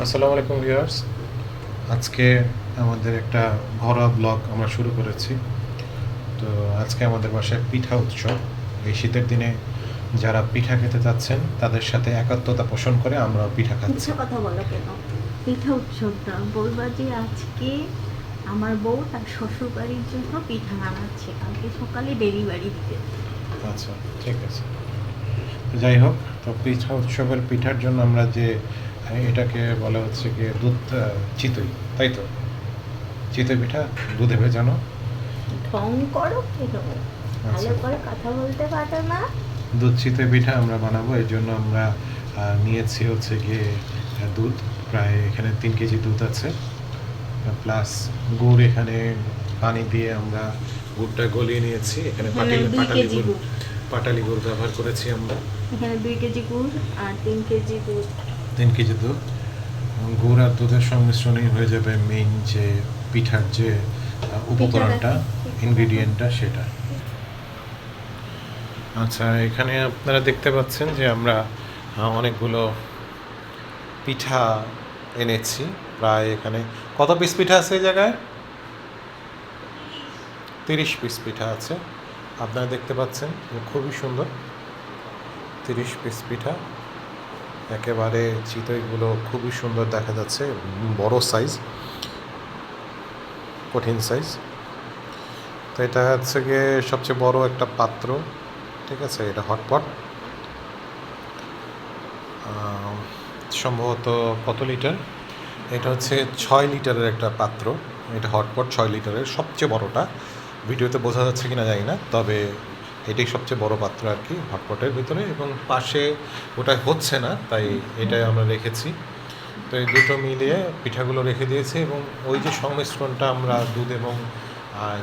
আসসালামু আলাইকুম ভিউয়ার্স। আজকে আমাদের একটা ঘরোয়া ব্লগ আমরা শুরু করেছি। তো আজকে আমাদের বাসায় পিঠা উৎসব। এই শীতের দিনে যারা পিঠা খেতে চাচ্ছেন তাদের সাথে একাত্মতা পোষণ করে আমরাও পিঠা খাচ্ছি। মিথ্যা কথা বলো কেন? পিঠা উৎসবটা বলবা যে আজকে আমার বউ তার শ্বশুর বাড়ির জন্য পিঠা বানাচ্ছে, কালকে সকালে ডেলিভারি দিবে। আচ্ছা, ঠিক আছে। তো যাই হোক, তো পিঠা উৎসবের পিঠার জন্য আমরা যে এটাকে বলা হচ্ছে গিয়ে দুধ চিতই, তাই তো? চিতই পিঠা দুধে ভেজানো। ঢং করো কেন? আচ্ছা, ভালো করে কথা বলতে পারো না? দুধ চিতই পিঠা আমরা বানাবো। এর জন্য আমরা নিয়েছি হচ্ছে গিয়ে দুধ, প্রায় এখানে 3 কেজি দুধ আছে, প্লাস গুড়। এখানে পানি দিয়ে আমরা গুড়টা গলিয়ে নিয়েছি। এখানে এখানে দুই পাটালি কেজি গুড়, গুড় পাটালি গুড় ব্যবহার করেছি আমরা। এখানে 2 কেজি গুড় আর 3 কেজি দুধ। 3 কেজি দুধ। গুড় আর দুধের সংমিশ্রণেই হয়ে যাবে মেইন যে পিঠার যে উপকরণটা, ইনগ্রিডিয়েন্টটা সেটা। আচ্ছা, এখানে আপনারা দেখতে পাচ্ছেন যে আমরা অনেকগুলো পিঠা এনেছি। প্রায় এখানে কত পিস পিঠা আছে এই জায়গায়? 30 পিস পিঠা আছে। আপনারা দেখতে পাচ্ছেন খুবই সুন্দর 30 পিস পিঠা। একেবারে চিতইগুলো খুবই সুন্দর দেখা যাচ্ছে, বড় সাইজ, কঠিন সাইজ। তো এটা হচ্ছে গিয়ে সবচেয়ে বড় একটা পাত্র, ঠিক আছে? এটা হটপট। সম্ভবত কত লিটার? এটা হচ্ছে 6 লিটারের একটা পাত্র। এটা হটপট 6 লিটারের, সবচেয়ে বড়টা। ভিডিওতে বোঝা যাচ্ছে কিনা জানি না, তবে এটাই সবচেয়ে বড় পাত্র আর কি হটপটের ভিতরে। এবং পাশে ওটা হচ্ছে না, তাই এটাই আমরা রেখেছি। তো এই দুটো মিলিয়ে পিঠাগুলো রেখে দিয়েছি। এবং ওই যে সংমিশ্রণটা আমরা দুধ এবং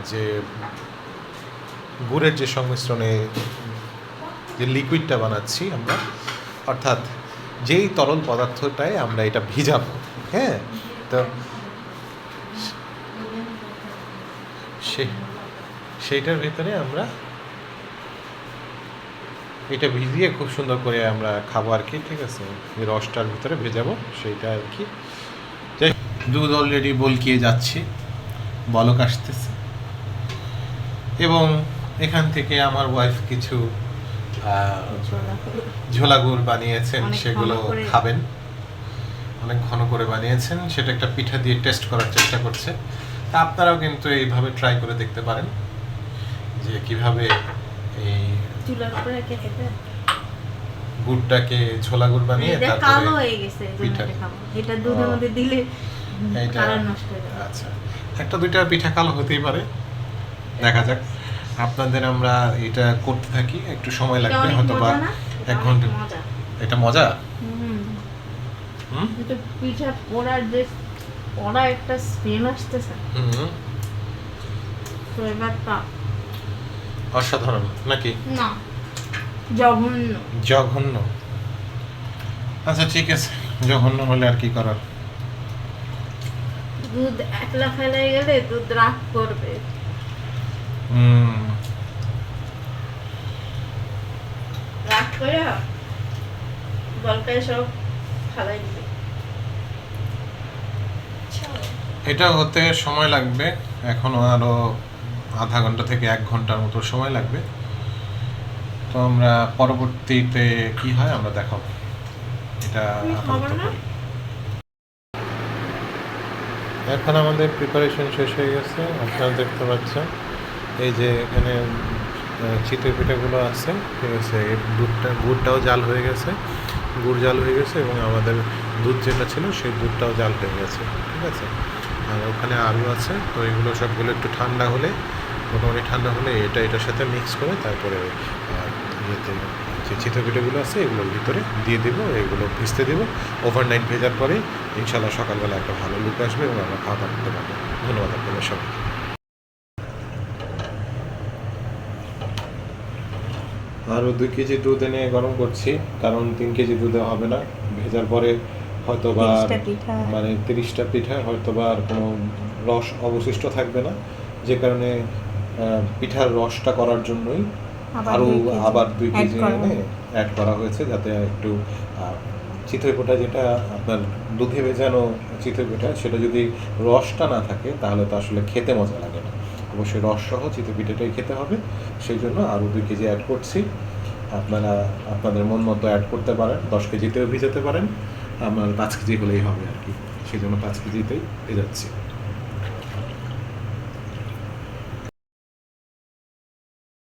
যে গুড়ের যে সংমিশ্রণে যে লিকুইডটা বানাচ্ছি আমরা, অর্থাৎ যেই তরল পদার্থটায় আমরা এটা ভিজাবো, হ্যাঁ, তো সে সেইটার ভিতরে আমরা এটা ভিজিয়ে খুব সুন্দর করে আমরা খাবো আর কি, ঠিক আছে? এই রসটার ভিতরে ভেজাবো সেইটা আর কি। যাই, দুধ অলরেডি বলকিয়ে যাচ্ছে, বলক আসতেছে। এবং এখান থেকে আমার ওয়াইফ কিছু ঝোলা গুড় বানিয়েছেন, সেগুলো খাবেন। অনেক ঘন করে বানিয়েছেন, সেটা একটা পিঠা দিয়ে টেস্ট করার চেষ্টা করছে। তা আপনারাও কিন্তু এইভাবে ট্রাই করে দেখতে পারেন যে কিভাবে এই চুলার উপরে রেখে খেতে। গুড়টাকে ঝোলা গুড় বানিয়ে এটা তারপরে কালো হয়ে গেছে, পিঠা। এটা দুধের মধ্যে দিলে এইটা কালার নষ্ট হয়ে যাবে। আচ্ছা, একটা দুইটা পিঠা কালো হতেই পারে, দেখা যাক। আপনাদের আমরা এটা করতে থাকি, একটু সময় লাগবে, হয়তো বা 1 ঘন্টা। এটা মজা। এটা পিঠা পোড়ার যে পোড়া একটা স্মেল আসতেছে, ফ্লেভারটা অসাধারণ নাকি? না, জঘন্য। জঘন্য? আচ্ছা, ঠিক আছে, জঘন্য হলে আর কি করার। দুধ একলা ফেলাই গেলে দুধ রাগ করবে। রাগ করে বলকায় সব ফালাই দিবে। এটা হতে সময় লাগবে, এখনো আরো আধা ঘন্টা থেকে 1 ঘন্টার মতো সময় লাগবে। তো আমরা পরবর্তীতে কি হয় আমরা দেখাবো। এটা এখন আমাদের প্রিপারেশন শেষ হয়ে গেছে, আপনারা দেখতে পাচ্ছেন। এই যে এখানে চিতই পিঠাগুলো আছে, ঠিক আছে? গুড়টাও জাল হয়ে গেছে, গুড় জাল হয়ে গেছে, এবং আমাদের দুধ যেটা ছিল সেই দুধটাও জাল হয়ে গেছে, ঠিক আছে? আর ওখানে আলু আছে। তো এগুলো সবগুলো একটু ঠান্ডা হলে, মোটামুটি ঠান্ডা হলে এটার সাথে মিক্স করে তারপরে ইয়েতে যে চিতই পিঠাগুলো আছে এগুলোর ভিতরে দিয়ে দেবো, এগুলো ভিজতে দেবো। ওভারনাইট ভেজার পরে ইনশাল্লাহ সকালবেলা একটা ভালো লুক আসবে এবং আমরা খাওয়া দাওয়া করতে পারবো। ধন্যবাদ আপনাদের সবাই। আরও 2 কেজি দুধ এনে গরম করছি, কারণ 3 কেজি দুধে হবে না। ভেজার পরে হয়তো বা মানে 30টা পিঠা হয়তো বা আর কোনো রস অবশিষ্ট থাকবে না, যে কারণে পিঠার রসটা করার জন্যই আবার 2 কেজি এনে অ্যাড করা হয়েছে, যাতে একটু চিতই পিঠা যেটা আপনার দুধে ভেজানো চিতই পিঠা, সেটা যদি রসটা না থাকে তাহলে তো আসলে খেতে মজা লাগে না। অবশ্যই রস সহ চিতই পিঠাটাই খেতে হবে, সেই জন্য আরও 2 কেজি অ্যাড করছি। আপনারা আপনাদের মন মতো অ্যাড করতে পারেন, 10 কেজিতেও ভিজাতে পারেন, আমার 5 কেজি হলেই হবে আর কি, সেই জন্য 5 কেজিতেই ভেজাচ্ছি।